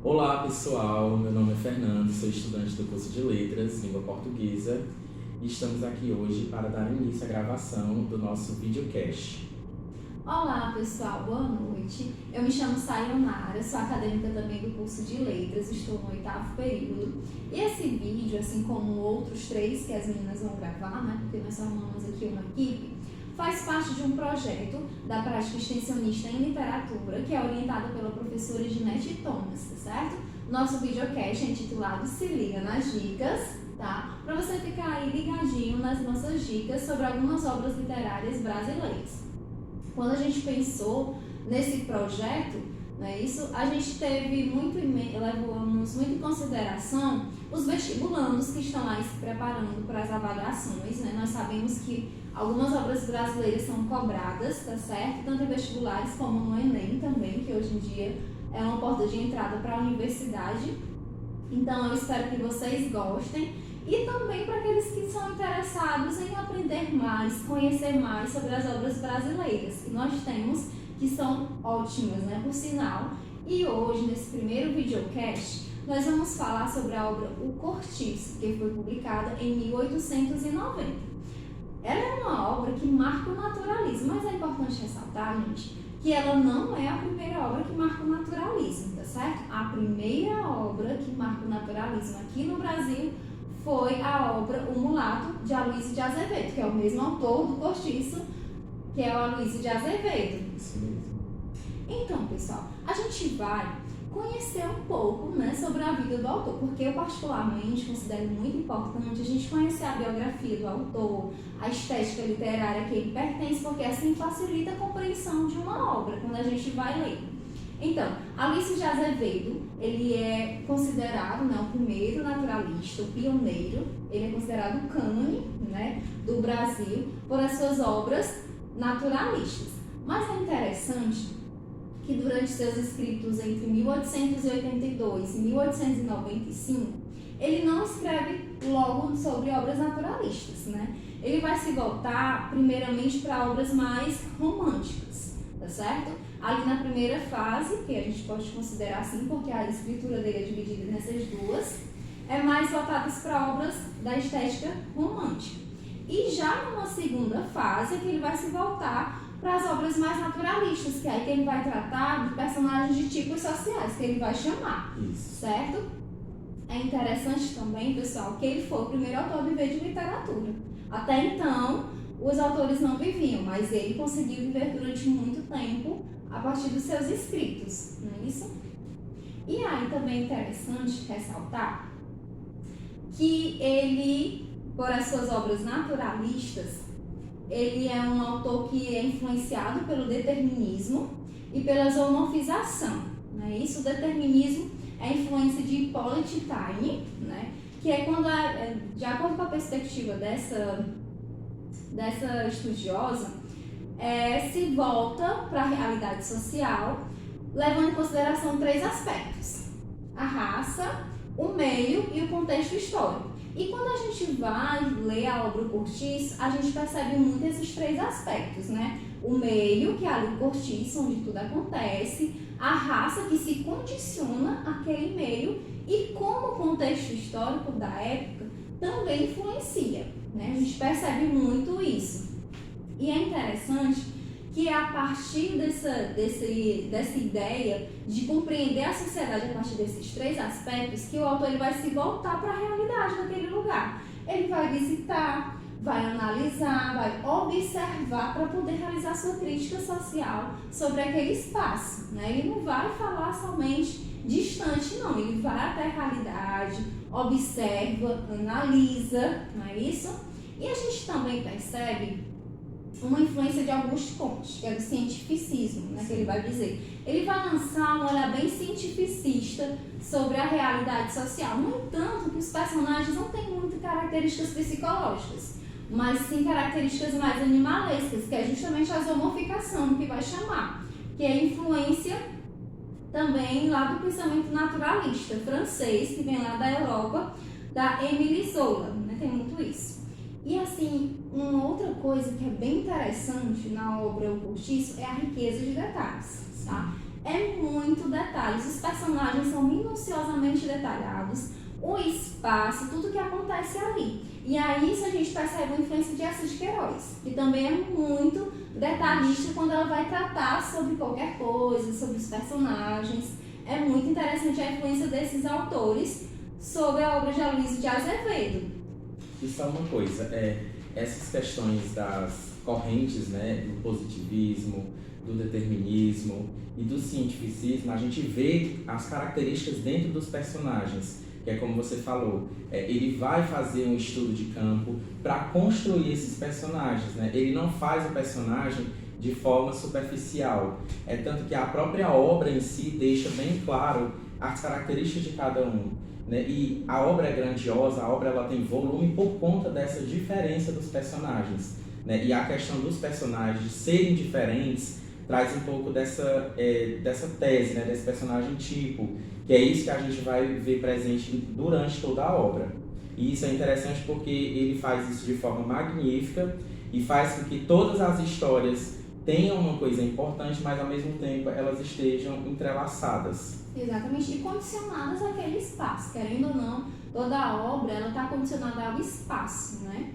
Olá pessoal, meu nome é Fernando, sou estudante do curso de Letras, Língua Portuguesa, e estamos aqui hoje para dar início à gravação do nosso videocast. Olá pessoal, boa noite. Eu me chamo Sayonara, sou acadêmica também do curso de Letras, estou no 8º período. E esse vídeo, assim como outros 3 que as meninas vão gravar, né, porque nós formamos aqui uma equipe, faz parte de um projeto da prática extensionista em literatura, que é orientada pela professora Ginete Thomas, tá certo? Nosso videocast é intitulado Se Liga nas Dicas, tá? Para você ficar aí ligadinho nas nossas dicas sobre algumas obras literárias brasileiras. Quando a gente pensou nesse projeto, a gente levamos muito em consideração os vestibulandos que estão aí se preparando para as avaliações, né? Nós sabemos que algumas obras brasileiras são cobradas, tá certo? Tanto em vestibulares como no Enem também, que hoje em dia é uma porta de entrada para a universidade. Então eu espero que vocês gostem. E também para aqueles que são interessados em aprender mais, conhecer mais sobre as obras brasileiras que nós temos, que são ótimas, né, por sinal. E hoje, nesse primeiro videocast, nós vamos falar sobre a obra O Cortiço, que foi publicada em 1890. Ela é uma obra que marca o naturalismo, mas é importante ressaltar, gente, que ela não é a primeira obra que marca o naturalismo, tá certo? A primeira obra que marca o naturalismo aqui no Brasil foi a obra O Mulato, de Aloysio de Azevedo, que é o mesmo autor do Cortiço, que é o Aloysio de Azevedo. Isso mesmo. Então, pessoal, a gente vai conhecer um pouco, né, sobre a vida do autor, porque eu particularmente considero muito importante a gente conhecer a biografia do autor, a estética literária que ele pertence, porque assim facilita a compreensão de uma obra, quando a gente vai ler. Então, Aloysio de Azevedo, ele é considerado, né, o primeiro naturalista, o pioneiro, ele é considerado o cânone, né, do Brasil por as suas obras naturalistas. Mas é interessante que durante seus escritos entre 1882 e 1895, ele não escreve logo sobre obras naturalistas, né? Ele vai se voltar primeiramente para obras mais românticas, tá certo? Ali na primeira fase, que a gente pode considerar assim, porque a escritura dele é dividida nessas duas, é mais voltada para obras da estética romântica. E já numa segunda fase, é que ele vai se voltar para as obras mais naturalistas, que é aí que ele vai tratar de personagens de tipos sociais, que ele vai chamar, certo? É interessante também, pessoal, que ele foi o primeiro autor a viver de literatura. Até então, os autores não viviam, mas ele conseguiu viver durante muito tempo a partir dos seus escritos, não é isso? E aí também é interessante ressaltar que ele, por as suas obras naturalistas, ele é um autor que é influenciado pelo determinismo e pela zoomorfização, não é isso? O determinismo é a influência de Hippolyte Taine, né? Que é quando, de acordo com a perspectiva dessa estudiosa, se volta para a realidade social, levando em consideração 3 aspectos: a raça, o meio e o contexto histórico. E quando a gente vai ler a obra O Cortiço, a gente percebe muito esses 3 aspectos, né? O meio, que é ali o cortiço, onde tudo acontece, a raça, que se condiciona àquele meio, e como o contexto histórico da época também influencia, né? A gente percebe muito isso. E é interessante que a partir dessa ideia de compreender a sociedade a partir desses 3 aspectos, que o autor ele vai se voltar para a realidade daquele lugar. Ele vai visitar, vai analisar, vai observar para poder realizar sua crítica social sobre aquele espaço, né? Ele não vai falar somente distante, não. Ele vai até a realidade, observa, analisa, não é isso? E a gente também percebe uma influência de Auguste Comte, que é do cientificismo, né, que ele vai dizer. Ele vai lançar um olhar bem cientificista sobre a realidade social. No entanto, que os personagens não têm muitas características psicológicas, mas sim características mais animalescas, que é justamente a zoomoficação, que vai chamar, que é a influência também lá do pensamento naturalista francês, que vem lá da Europa, da Émile Zola, né, tem muito isso. E assim, uma outra coisa que é bem interessante na obra O Cortiço é a riqueza de detalhes, tá? é muito detalhes. Os personagens são minuciosamente detalhados, o espaço, tudo que acontece ali. E aí isso a gente percebe a influência de Eça de Queiroz, que também é muito detalhista quando ela vai tratar sobre qualquer coisa, sobre os personagens. É muito interessante a influência desses autores sobre a obra de Aloysio de Azevedo. Isso é uma coisa, essas questões das correntes, né, do positivismo, do determinismo e do cientificismo, a gente vê as características dentro dos personagens, que é como você falou, ele vai fazer um estudo de campo para construir esses personagens, né? Ele não faz o personagem de forma superficial, tanto que a própria obra em si deixa bem claro as características de cada um, né? E a obra é grandiosa, a obra ela tem volume por conta dessa diferença dos personagens, né? E a questão dos personagens serem diferentes traz um pouco dessa tese, né? Desse personagem tipo, que é isso que a gente vai ver presente durante toda a obra. E isso é interessante porque ele faz isso de forma magnífica e faz com que todas as histórias tenham uma coisa importante, mas ao mesmo tempo elas estejam entrelaçadas. Exatamente, e condicionadas àquele espaço. Querendo ou não, toda a obra está condicionada ao espaço, né?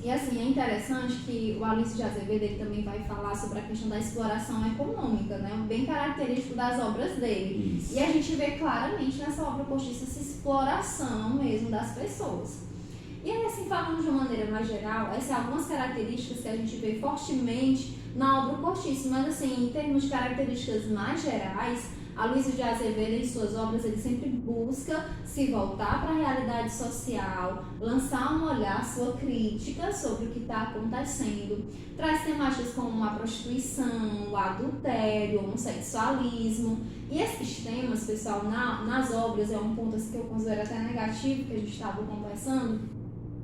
E assim, é interessante que o Aloysio de Azevedo ele também vai falar sobre a questão da exploração econômica, né? Bem característico das obras dele. Isso. E a gente vê claramente nessa obra postiça essa exploração mesmo das pessoas. E aí, assim, falando de uma maneira mais geral, essas são algumas características que a gente vê fortemente na obra postiça, mas assim, em termos de características mais gerais, Aloysio de Azevedo, em suas obras, ele sempre busca se voltar para a realidade social, lançar um olhar, sua crítica sobre o que está acontecendo, traz temáticas como a prostituição, o adultério, o homossexualismo. E esses temas, pessoal, nas obras, é um ponto assim, que eu considero até negativo, que a gente estava conversando,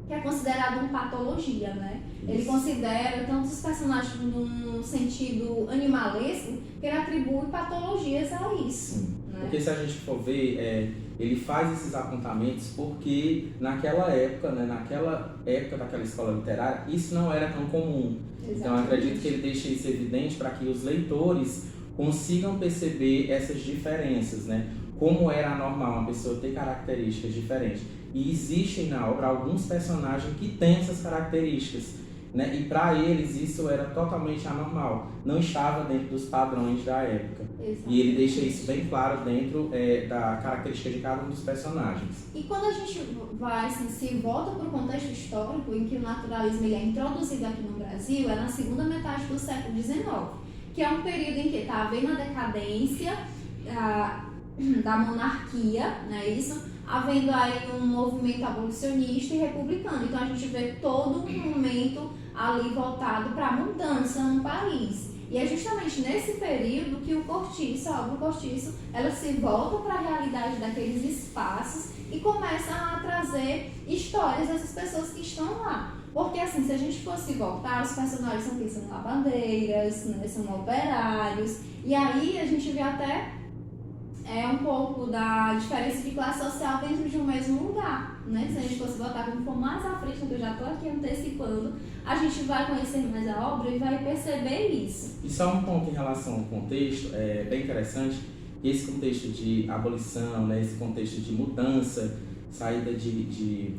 que é considerado uma patologia, né? Ele considera tanto os personagens no sentido animalesco, que ele atribui patologias a isso. Né? Porque se a gente for ver, ele faz esses apontamentos porque naquela época, né, daquela escola literária, isso não era tão comum. Exatamente. Então eu acredito que ele deixa isso evidente para que os leitores consigam perceber essas diferenças, né? Como era normal uma pessoa ter características diferentes. E existem na obra alguns personagens que têm essas características, né? E para eles isso era totalmente anormal, não estava dentro dos padrões da época. Exatamente. E ele deixa isso bem claro dentro da característica de cada um dos personagens. E quando a gente vai, assim, se volta para o contexto histórico em que o naturalismo ele é introduzido aqui no Brasil, é na segunda metade do século XIX, que é um período em que está havendo a decadência da monarquia, né, isso? Havendo aí um movimento abolicionista e republicano. Então a gente vê todo um momento ali voltado para a mudança no país. E é justamente nesse período que a obra Cortiço, ela se volta para a realidade daqueles espaços e começa a trazer histórias dessas pessoas que estão lá. Porque assim, se a gente fosse voltar, os personagens são lavandeiras, né, são operários, e aí a gente vê até um pouco da diferença de classe social dentro de um mesmo lugar, né? Se a gente fosse botar como for mais à frente, que eu já estou aqui antecipando, a gente vai conhecer mais a obra e vai perceber isso. E só um ponto em relação ao contexto, é bem interessante, esse contexto de abolição, né? Esse contexto de mudança, saída de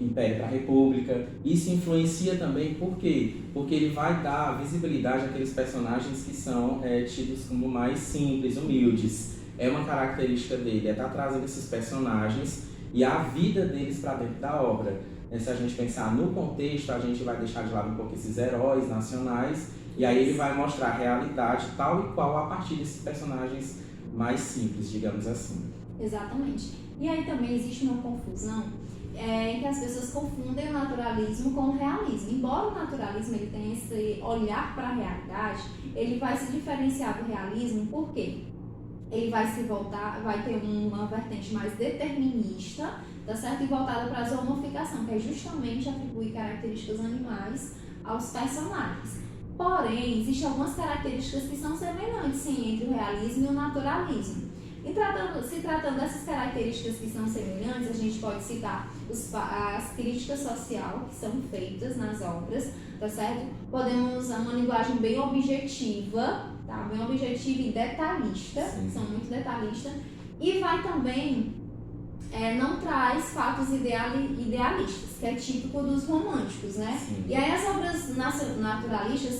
Império para a República, isso influencia também, por quê? Porque ele vai dar visibilidade àqueles personagens que são tidos como mais simples, humildes. É uma característica dele, estar trazendo esses personagens e a vida deles para dentro da obra. Se a gente pensar no contexto, a gente vai deixar de lado um pouco esses heróis nacionais e aí ele vai mostrar a realidade tal e qual a partir desses personagens mais simples, digamos assim. Exatamente. E aí também existe uma confusão em que as pessoas confundem o naturalismo com o realismo. Embora o naturalismo ele tenha esse olhar para a realidade, ele vai se diferenciar do realismo, por quê? Ele vai se voltar, vai ter uma vertente mais determinista, tá certo? E voltada para a zoomoficação, que é justamente atribuir características animais aos personagens. Porém, existem algumas características que são semelhantes, sim, entre o realismo e o naturalismo. E se tratando dessas características que são semelhantes, a gente pode citar as críticas sociais que são feitas nas obras, tá certo? Podemos usar uma linguagem bem objetiva, tá? Bem objetivo e detalhista, Sim. são muito detalhistas. E vai também, não traz fatos idealistas, que é típico dos românticos, né? Sim. E aí as obras naturalistas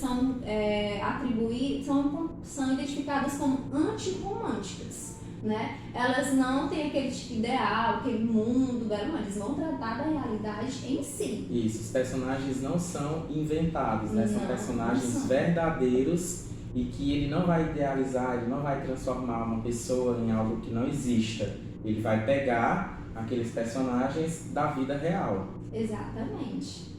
são identificadas como antirromânticas, né? Elas não têm aquele tipo ideal, aquele mundo belo, eles vão tratar da realidade em si. Isso, os personagens não são inventados, né? São Não, personagens não são. verdadeiros e que ele não vai idealizar, ele não vai transformar uma pessoa em algo que não exista. Ele vai pegar aqueles personagens da vida real. Exatamente.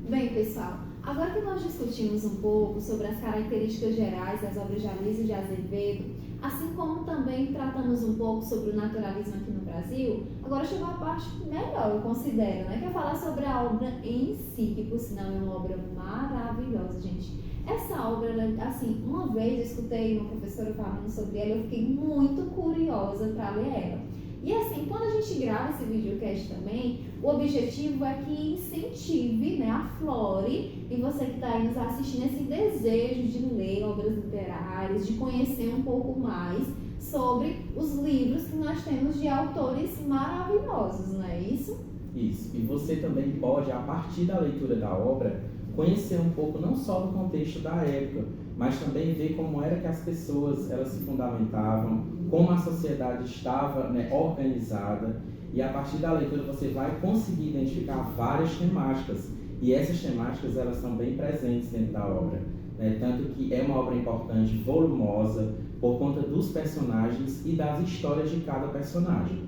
Bem, pessoal, agora que nós discutimos um pouco sobre as características gerais das obras de Anísio de Azevedo, assim como também tratamos um pouco sobre o naturalismo aqui no Brasil, agora chegou a parte melhor, eu considero, né? Que é falar sobre a obra em si, que por sinal é uma obra maravilhosa, gente. Essa obra, assim, uma vez eu escutei uma professora falando sobre ela, eu fiquei muito curiosa para ler ela. E assim, quando a gente grava esse videocast também, o objetivo é que incentive, né, aflore, e você que está aí nos assistindo, esse desejo de ler obras literárias, de conhecer um pouco mais sobre os livros que nós temos de autores maravilhosos, não é isso? Isso. E você também pode, a partir da leitura da obra, conhecer um pouco não só do contexto da época, mas também ver como era que as pessoas elas se fundamentavam, como a sociedade estava, né, organizada. E a partir da leitura você vai conseguir identificar várias temáticas. E essas temáticas elas são bem presentes dentro da obra, né? Tanto que é uma obra importante, volumosa, por conta dos personagens e das histórias de cada personagem.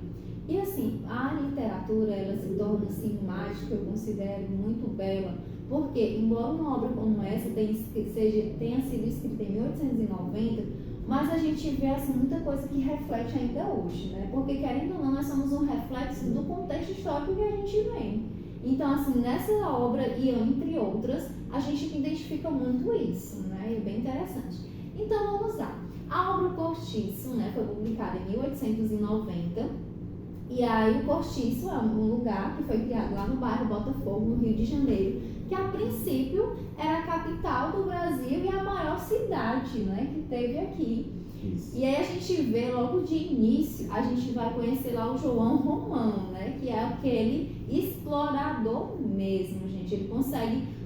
E assim, a literatura ela se torna assim, mágica, eu considero muito bela, porque embora uma obra como essa tenha sido escrita em 1890, mas a gente vê assim, muita coisa que reflete ainda hoje, né? Porque querendo ou não, nós somos um reflexo do contexto histórico que a gente vem. Então assim, nessa obra e entre outras, a gente identifica muito isso, né? É bem interessante. Então vamos lá. A obra Cortiço, né, foi publicada em 1890. E aí o Cortiço é um lugar que foi criado lá no bairro Botafogo, no Rio de Janeiro, que a princípio era a capital do Brasil e a maior cidade, né, que teve aqui. Isso. E aí a gente vê logo de início, a gente vai conhecer lá o João Romão, né, que é aquele explorador mesmo, gente. Ele consegue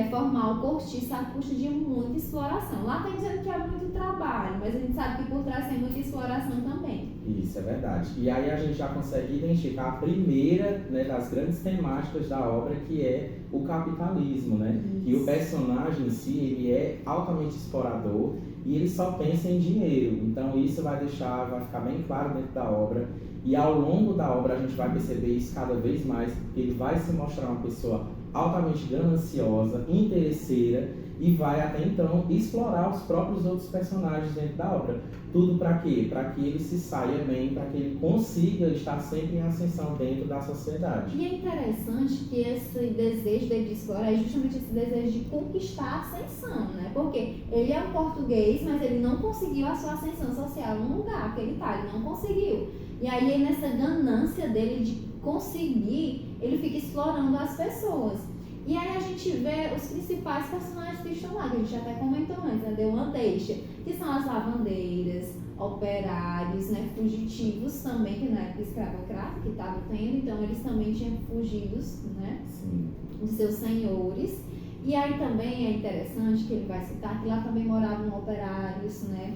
formar o cortiço a custo de muita exploração. Lá está dizendo que é muito trabalho, mas a gente sabe que por trás tem muita exploração também. Isso, é verdade. E aí a gente já consegue identificar a primeira, né, das grandes temáticas da obra, que é o capitalismo, né? Isso. E o personagem em si, ele é altamente explorador e ele só pensa em dinheiro. Então isso vai ficar bem claro dentro da obra. E ao longo da obra a gente vai perceber isso cada vez mais, porque ele vai se mostrar uma pessoa altamente gananciosa, interesseira, e vai até então explorar os próprios outros personagens dentro da obra. Tudo para quê? Para que ele se saia bem, para que ele consiga estar sempre em ascensão dentro da sociedade. E é interessante que esse desejo dele de explorar é justamente esse desejo de conquistar a ascensão, né? Porque ele é um português, mas ele não conseguiu a sua ascensão social no lugar que ele está, ele não conseguiu. E aí, nessa ganância dele de conseguir, ele fica explorando as pessoas. E aí a gente vê os principais personagens que estão lá, que a gente até comentou antes, né? Deu uma deixa, que são as lavandeiras, operários, né? Fugitivos também, que na época escravocrata que estava tendo, então eles também tinham fugidos, né? Sim. Dos seus senhores. E aí também é interessante que ele vai citar que lá também moravam operários, né?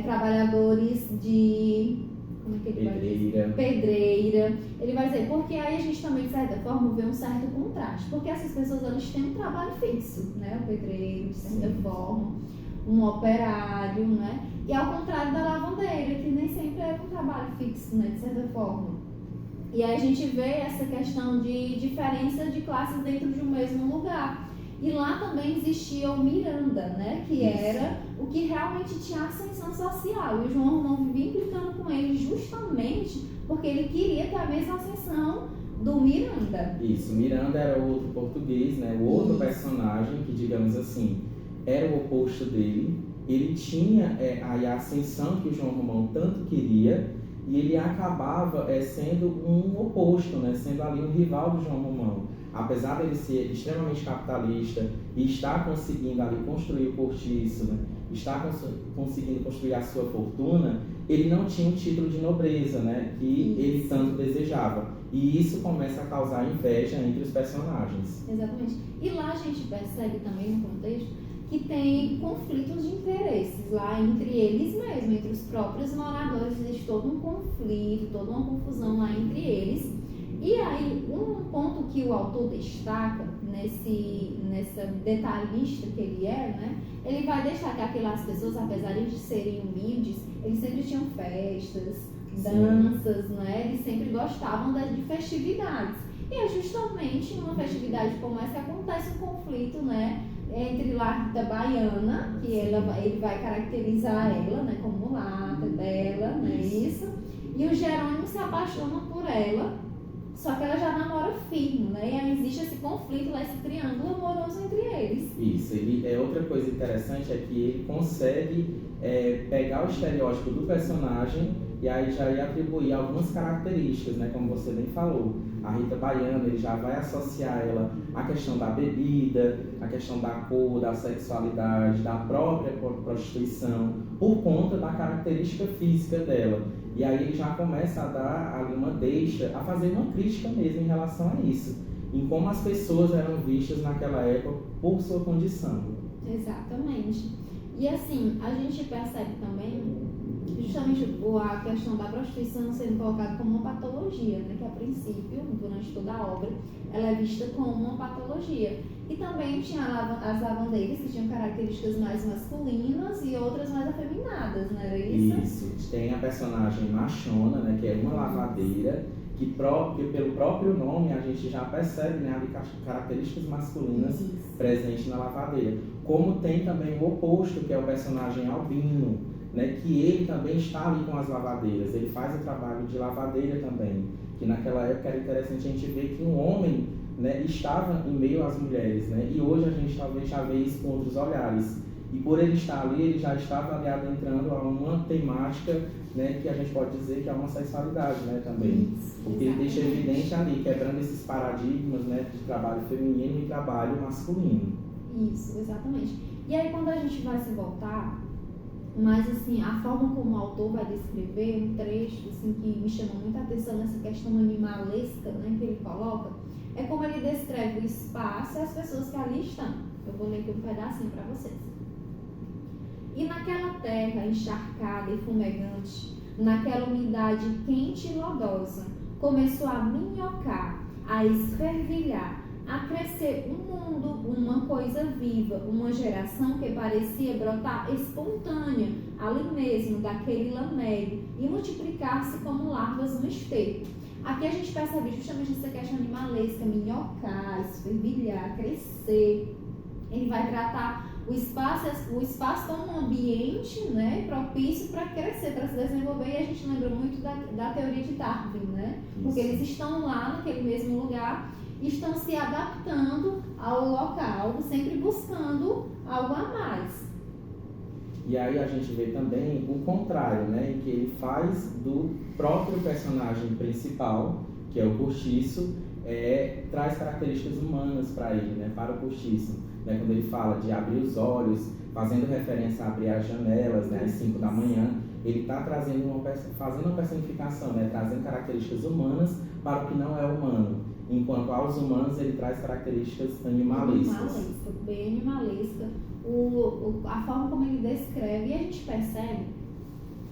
Trabalhadores de... Como é que ele vai dizer? Pedreira. Ele vai dizer, porque aí a gente também, de certa forma, vê um certo contraste. Porque essas pessoas, elas têm um trabalho fixo, né? O pedreiro, de certa forma, um operário, né? E ao contrário da lavandeira, que nem sempre era um trabalho fixo, né? De certa forma. E aí a gente vê essa questão de diferença de classes dentro de um mesmo lugar. E lá também existia o Miranda, né? Que era o que realmente tinha ascensão social. E o João Romão vivia implicando com ele justamente porque ele queria ter a mesma ascensão do Miranda. Isso, Miranda era o outro português, né? O outro personagem que, digamos assim, era o oposto dele. Ele tinha a ascensão que o João Romão tanto queria e ele acabava sendo um oposto, né? Sendo ali um rival do João Romão. apesar dele ser extremamente capitalista e estar conseguindo ali construir o cortiço, né, está conseguindo construir a sua fortuna, ele não tinha um título de nobreza, né, que ele tanto desejava. E isso começa a causar inveja entre os personagens. Exatamente. E lá a gente percebe também no contexto que tem conflitos de interesses lá entre eles mesmos, entre os próprios moradores. Existe todo um conflito, toda uma confusão lá entre eles. E aí, um ponto que o autor destaca nessa detalhista que ele é, né? Ele vai destacar que lá as pessoas, apesar de serem humildes, eles sempre tinham festas, danças, né? Eles sempre gostavam de festividades. E é justamente numa festividade como essa que acontece um conflito, né? Entre lá Rita Baiana, que ele vai caracterizar ela, né? Como mulata dela, né? Isso. E o Jerônimo se apaixona por ela. Só que ela já namora firme, né? E aí existe esse conflito, lá, esse triângulo amoroso entre eles. Isso, outra coisa interessante é que ele consegue pegar o estereótipo do personagem e aí já ia atribuir algumas características, né? Como você bem falou. A Rita Baiana, ele já vai associar ela à questão da bebida, à questão da cor, da sexualidade, da própria prostituição, por conta da característica física dela. E aí ele já começa a dar ali uma deixa, a fazer uma crítica mesmo em relação a isso, em como as pessoas eram vistas naquela época por sua condição. Exatamente. E assim, a gente percebe também justamente a questão da prostituição sendo colocada como uma patologia, né? Que a princípio, durante toda a obra, ela é vista como uma patologia. E também tinha as lavandeiras que tinham características mais masculinas e outras mais afeminadas, não era isso? Isso. Tem a personagem machona, né? Que é uma lavadeira, que pelo próprio nome a gente já percebe, né, ali características masculinas presentes na lavadeira. Como tem também o oposto, que é o personagem albino, né, que ele também está ali com as lavadeiras, ele faz o trabalho de lavadeira também, que naquela época era interessante a gente ver que um homem, né, estava em meio às mulheres, né, e hoje a gente talvez já vê isso com outros olhares, e por ele estar ali, ele já estava ali adentrando a uma temática, né, que a gente pode dizer que é a homossexualidade, né, também, porque ele deixa evidente ali, quebrando esses paradigmas, né, de trabalho feminino e trabalho masculino. Isso, exatamente. E aí quando a gente vai se voltar, mas assim, a forma como o autor vai descrever um trecho assim, que me chama muita atenção nessa questão animalesca, né, que ele coloca, é como ele descreve o espaço e as pessoas que ali estão. Eu vou ler aqui um pedacinho para vocês. E naquela terra encharcada e fumegante, naquela umidade quente e lodosa, começou a minhocar, a esfervilhar, a crescer um mundo, uma coisa viva, uma geração que parecia brotar espontânea, ali mesmo, daquele lamério, e multiplicar-se como larvas no esterco. Aqui a gente percebe justamente essa questão animalesca, minhocar, esfervilhar, crescer. Ele vai tratar o espaço como um ambiente, né, propício para crescer, para se desenvolver, e a gente lembra muito da teoria de Darwin, né? Porque eles estão lá naquele mesmo lugar, estão se adaptando ao local, sempre buscando algo a mais. E aí a gente vê também o contrário, né, em que ele faz do próprio personagem principal, que é o cortiço, traz características humanas para ele, né, para o cortiço, né, quando ele fala de abrir os olhos, fazendo referência a abrir as janelas, né, às 5 da manhã, ele está fazendo uma personificação, né, trazendo características humanas para o que não é humano, enquanto aos humanos ele traz características animalescas. Bem animalesca, a forma como ele descreve, e a gente percebe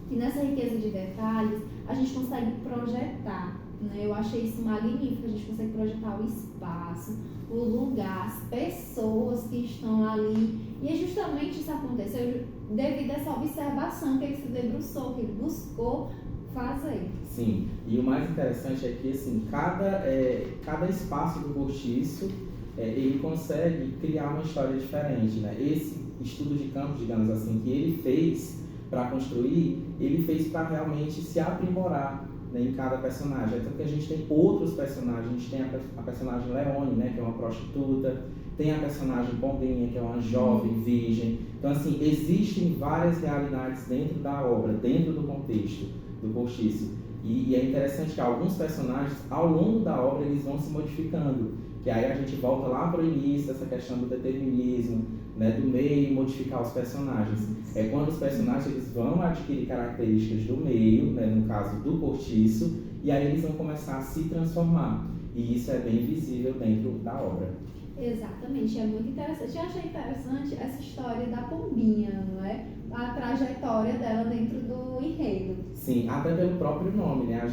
que nessa riqueza de detalhes a gente consegue projetar, né? Eu achei isso magnífico, a gente consegue projetar o espaço, o lugar, as pessoas que estão ali, e é justamente isso aconteceu devido a essa observação que ele se debruçou, que ele buscou fazer. Sim, e o mais interessante é que assim, cada espaço do cortiço, ele consegue criar uma história diferente, né? Esse estudo de campo, digamos assim, que ele fez para construir, ele fez para realmente se aprimorar, né, em cada personagem. Então que a gente tem outros personagens, a gente tem a personagem Leone, né, que é uma prostituta, tem a personagem Pombinha, que é uma jovem virgem. Então assim, existem várias realidades dentro da obra, dentro do contexto do cortiço. E é interessante que alguns personagens, ao longo da obra, eles vão se modificando, que aí a gente volta lá para o início dessa questão do determinismo, né, do meio e modificar os personagens. É quando os personagens eles vão adquirir características do meio, né, no caso do cortiço, e aí eles vão começar a se transformar. E isso é bem visível dentro da obra. Exatamente, é muito interessante. Eu achei interessante essa história da pombinha, não é? A trajetória dela dentro do enredo. Sim, até pelo próprio nome, né?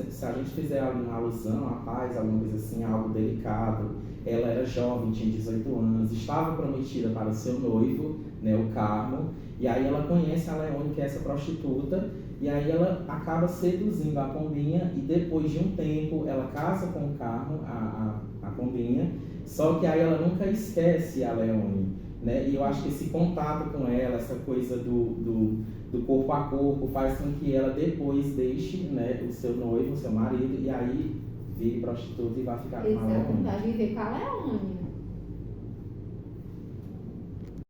Se a gente fizer uma alusão à paz, alguma coisa assim, algo delicado, ela era jovem, tinha 18 anos, estava prometida para o seu noivo, né, o Carmo, e aí ela conhece a Leone, que é essa prostituta, e aí ela acaba seduzindo a pombinha, e depois de um tempo ela casa com o Carmo, a pombinha, só que aí ela nunca esquece a Leone, né? E eu acho que esse contato com ela, essa coisa do corpo a corpo, faz com que ela depois deixe, né, o seu noivo, o seu marido, e aí vire prostituta e vai ficar com a Leone. Vai viver com a Leone.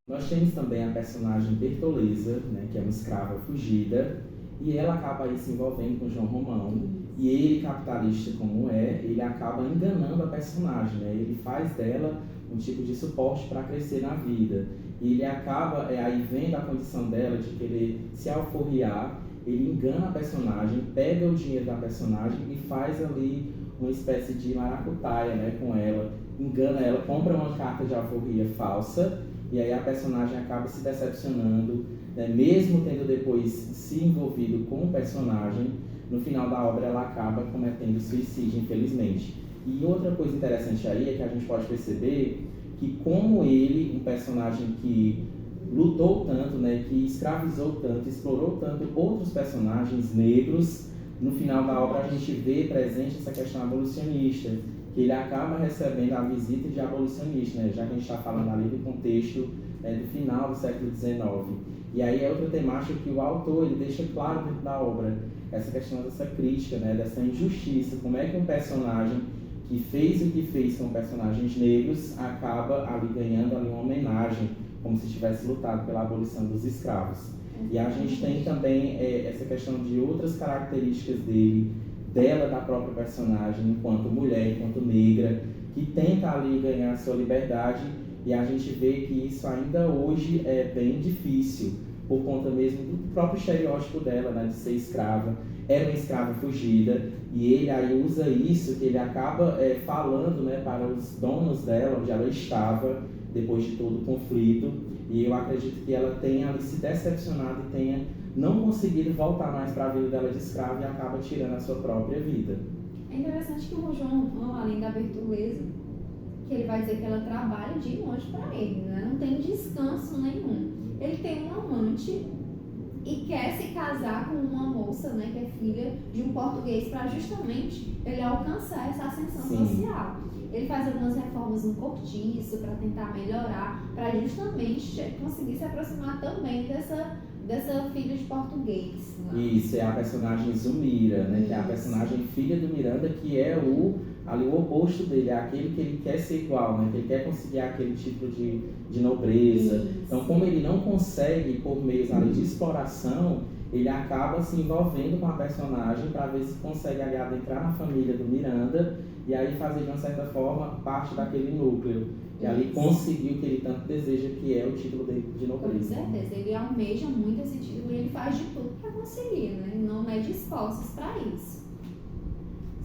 Nós temos também a personagem Bertoleza, né, que é uma escrava fugida, e ela acaba aí se envolvendo com João Romão, e ele, capitalista como é, ele acaba enganando a personagem, né? Ele faz dela um tipo de suporte para crescer na vida. E ele acaba, aí vendo a condição dela de querer se alforriar, ele engana a personagem, pega o dinheiro da personagem e faz ali uma espécie de maracutaia, né, com ela, engana ela, compra uma carta de alforria falsa, e aí a personagem acaba se decepcionando, né, mesmo tendo depois se envolvido com o personagem, no final da obra ela acaba cometendo suicídio, infelizmente. E outra coisa interessante aí é que a gente pode perceber que como ele, um personagem que lutou tanto, né, que escravizou tanto, explorou tanto outros personagens negros, no final da obra a gente vê presente essa questão abolicionista, que ele acaba recebendo a visita de abolicionistas, né, já que a gente está falando ali do contexto do final do século XIX. E aí é outra temática que o autor ele deixa claro dentro da obra, essa questão dessa crítica, né, dessa injustiça, como é que um personagem que fez o que fez com personagens negros acaba ali ganhando ali uma homenagem, como se tivesse lutado pela abolição dos escravos. E a gente tem também essa questão de outras características dela, da própria personagem, enquanto mulher, enquanto negra, que tenta ali ganhar sua liberdade, e a gente vê que isso ainda hoje é bem difícil, por conta mesmo do próprio estereótipo dela, né, de ser escrava. Era uma escrava fugida, e ele aí usa isso, que ele acaba falando, né, para os donos dela, onde ela estava, depois de todo o conflito, e eu acredito que ela tenha ali se decepcionado e tenha não conseguido voltar mais para a vida dela de escrava e acaba tirando a sua própria vida. É interessante que o João, além da Bertoleza, que ele vai dizer que ela trabalha de longe para ele, né? Não tem descanso nenhum. Ele tem um amante e quer se casar com uma moça, né, que é filha de um português, para justamente ele alcançar essa ascensão social. Ele faz algumas reformas no cortiço para tentar melhorar, para justamente conseguir se aproximar também dessa filha de português. Né? Isso, é a personagem Zumira, né, que é a personagem filha do Miranda, que é o oposto dele, é aquele que ele quer ser igual, né, que ele quer conseguir aquele tipo de nobreza. Isso. Então, como ele não consegue, por meios ali de exploração, ele acaba se envolvendo com a personagem para ver se consegue ali adentrar na família do Miranda e aí fazer, de uma certa forma, parte daquele núcleo. E ali conseguir o que ele tanto deseja, que é o título dele de nobreza. Com certeza, ele almeja muito esse título e ele faz de tudo para conseguir, né? Ele não mede esforços para isso.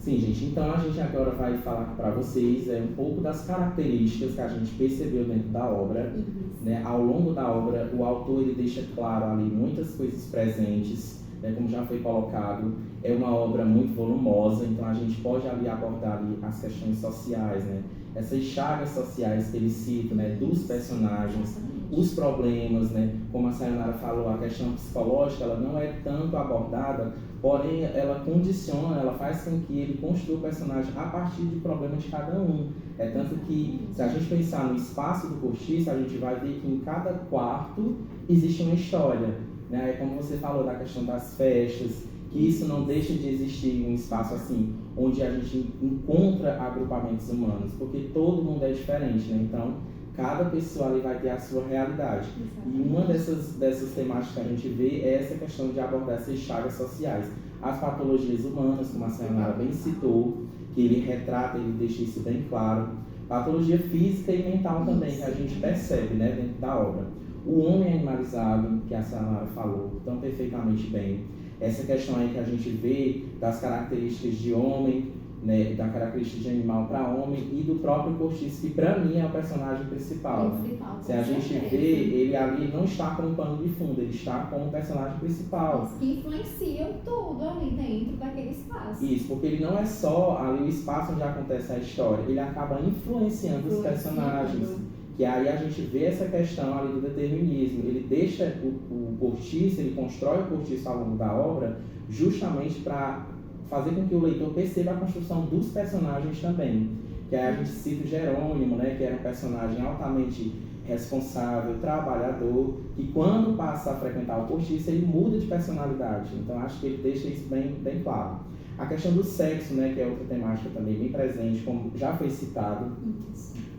Sim, gente, então a gente agora vai falar para vocês um pouco das características que a gente percebeu dentro da obra. Né? Ao longo da obra, o autor ele deixa claro ali muitas coisas presentes, né? Como já foi colocado, é uma obra muito volumosa, então a gente pode ali abordar ali as questões sociais, né? Essas chagas sociais que ele cita, né? Dos personagens, os problemas, né? Como a Sayonara falou, a questão psicológica ela não é tanto abordada, porém ela condiciona, ela faz com que ele construa o personagem a partir de problemas de cada um. É tanto que, se a gente pensar no espaço do cortiço, a gente vai ver que em cada quarto existe uma história, né? Como você falou da questão das festas, que isso não deixa de existir um espaço assim, onde a gente encontra agrupamentos humanos, porque todo mundo é diferente, né? Então, cada pessoa ali vai ter a sua realidade. Exatamente. E uma dessas temáticas que a gente vê é essa questão de abordar essas chagas sociais. As patologias humanas, como a Sayonara bem citou, que ele retrata, ele deixa isso bem claro. patologia física e mental também, que a gente percebe, né, dentro da obra. O homem animalizado, que a Samara falou tão perfeitamente bem, essa questão aí que a gente vê das características de homem, né, da característica de animal para homem e do próprio Cortiço, que para mim é o personagem principal. Né? Se a gente vê, ele ali não está como pano de fundo, ele está como personagem principal. Que influenciam tudo ali dentro daquele espaço. Isso, porque ele não é só ali o espaço onde acontece a história, ele acaba influenciando os personagens. Que aí a gente vê essa questão ali do determinismo. Ele deixa o Cortiço, ele constrói o Cortiço ao longo da obra justamente para fazer com que o leitor perceba a construção dos personagens também. Que aí a gente cita o Jerônimo, né, que era um personagem altamente responsável, trabalhador, que quando passa a frequentar o Cortiço, ele muda de personalidade. Então acho que ele deixa isso bem claro. A questão do sexo, né, que é outra temática também bem presente, como já foi citado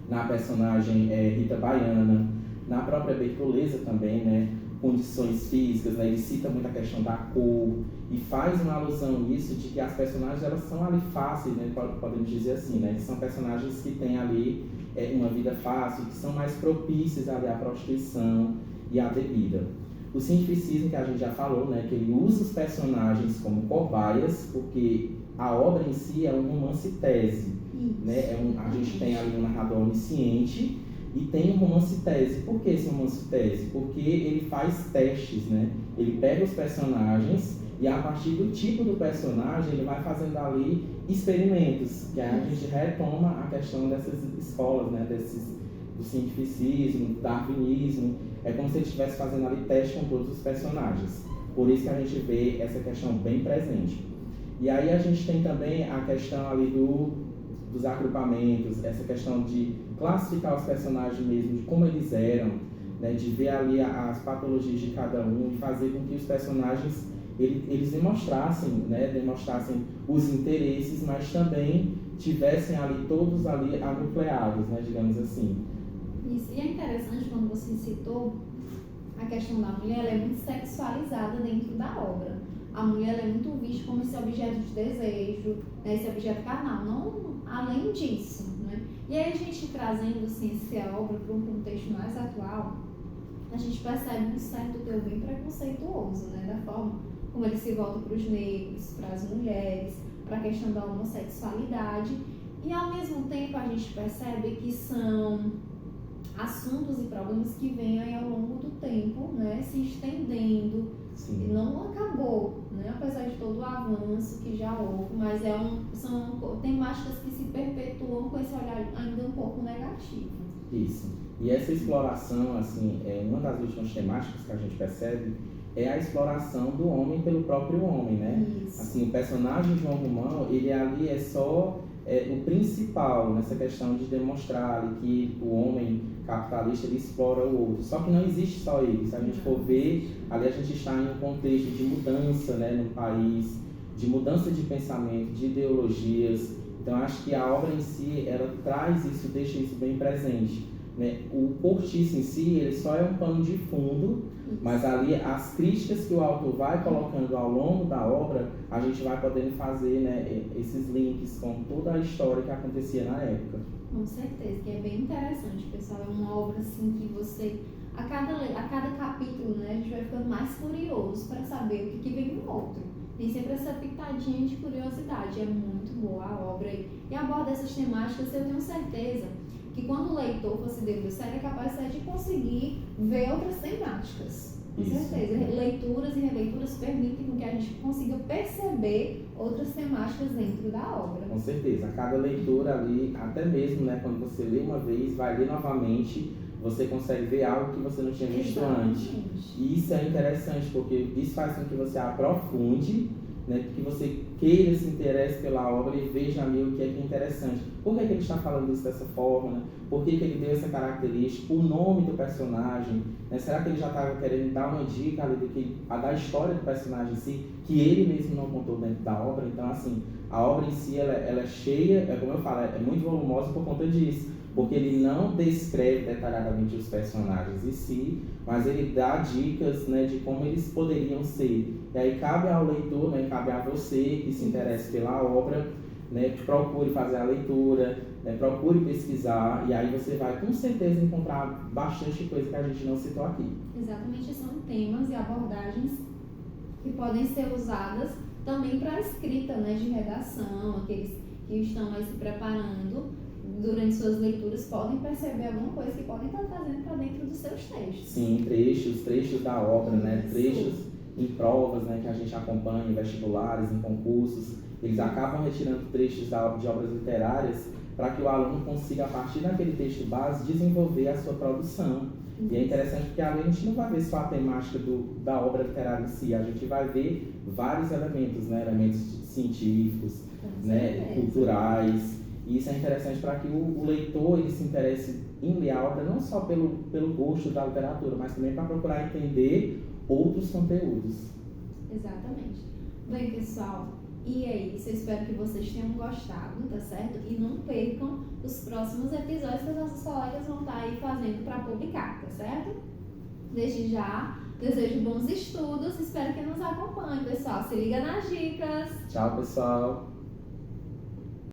na personagem Rita Baiana, na própria Bertoleza também, né, condições físicas, né, ele cita muito a questão da cor e faz uma alusão nisso de que as personagens elas são ali fáceis, né, podemos dizer assim, né, que são personagens que têm ali uma vida fácil, que são mais propícios ali à prostituição e à bebida. O cientificismo que a gente já falou, né, que ele usa os personagens como cobaias, porque a obra em si é um romance-tese, né, a gente tem ali um narrador onisciente e tem um romance-tese. Por que esse romance-tese? Porque ele faz testes, né? Ele pega os personagens e a partir do tipo do personagem ele vai fazendo ali experimentos, que aí a gente retoma a questão dessas escolas, né? Do cientificismo, do darwinismo. É como se ele estivesse fazendo ali teste com todos os personagens. Por isso que a gente vê essa questão bem presente. E aí a gente tem também a questão ali dos agrupamentos, essa questão de classificar os personagens mesmo, de como eles eram, né, de ver ali as patologias de cada um e fazer com que os personagens eles demonstrassem os interesses, mas também tivessem ali todos ali anucleados, né, digamos assim. Isso, e é interessante quando você citou a questão da mulher, ela é muito sexualizada dentro da obra. A mulher é muito vista como esse objeto de desejo, né, esse objeto carnal, não além disso, né? E aí a gente trazendo assim, essa obra para um contexto mais atual, a gente percebe um certo teor bem preconceituoso, né, da forma como ele se volta para os negros, para as mulheres, para a questão da homossexualidade, e ao mesmo tempo a gente percebe que são assuntos e problemas que vêm aí ao longo do tempo, né, se estendendo. Sim. E não acabou, né, apesar de todo o avanço que já houve, mas são temáticas que se perpetuam com esse olhar ainda um pouco negativo. Isso. E essa exploração, assim, uma das últimas temáticas que a gente percebe é a exploração do homem pelo próprio homem, né? Isso. Assim, o personagem de João Romão, ele ali é só o principal nessa questão de demonstrar ali que o homem capitalista ele explora o outro. Só que não existe só ele. Se a gente for ver, ali a gente está em um contexto de mudança, né, no país, de mudança de pensamento, de ideologias. Então acho que a obra em si, ela traz isso, deixa isso bem presente. Né? O Cortiço em si, ele só é um pano de fundo, mas ali as críticas que o autor vai colocando ao longo da obra, a gente vai podendo fazer, né, esses links com toda a história que acontecia na época. Com certeza, que é bem interessante, pessoal. É uma obra assim que você, a cada capítulo, né, a gente vai ficando mais curioso para saber o que vem no outro. Tem sempre essa pitadinha de curiosidade. É muito boa a obra e aborda essas temáticas. Eu tenho certeza que quando o leitor for se debruçar, ele é capaz de conseguir ver outras temáticas. Com certeza. Leituras e releituras permitem que a gente consiga perceber outras temáticas dentro da obra. Com certeza. A cada leitura ali, até mesmo, né, quando você lê uma vez, vai ler novamente, você consegue ver algo que você não tinha visto antes. E isso é interessante, porque isso faz com que você aprofunde, né, que você queira, se interesse pela obra e veja ali o que é interessante. Por que ele está falando isso dessa forma? Né? Por que ele deu essa característica? O nome do personagem? Né? Será que ele já estava querendo dar uma dica ali da história do personagem em si, que ele mesmo não contou dentro da obra? Então, assim, a obra em si, ela é cheia, como eu falo, é muito volumosa por conta disso. Porque ele não descreve detalhadamente os personagens em si, mas ele dá dicas, né, de como eles poderiam ser. E aí cabe ao leitor, né, cabe a você que se interesse pela obra, né, procure fazer a leitura, né? Procure pesquisar e aí você vai com certeza encontrar bastante coisa que a gente não citou aqui. Exatamente, são temas e abordagens que podem ser usadas também para a escrita, né, de redação. Aqueles que estão aí se preparando durante suas leituras podem perceber alguma coisa que podem estar trazendo para dentro dos seus textos. Sim, trechos da obra, né? Isso. Trechos em provas, né, que a gente acompanha, em vestibulares, em concursos. Eles acabam retirando trechos de obras literárias para que o aluno consiga, a partir daquele texto base, desenvolver a sua produção. E é interessante porque ali a gente não vai ver só a temática da obra literária em si, a gente vai ver vários elementos, né? Elementos científicos, né? Culturais. E isso é interessante para que o leitor ele se interesse em ler a obra não só pelo gosto da literatura, mas também para procurar entender outros conteúdos. Exatamente. Bem, pessoal, e é isso. Eu espero que vocês tenham gostado, tá certo? E não percam os próximos episódios que as nossas colegas vão estar aí fazendo para publicar, tá certo? Desde já, desejo bons estudos. Espero que nos acompanhem, pessoal. Se liga nas dicas. Tchau, pessoal!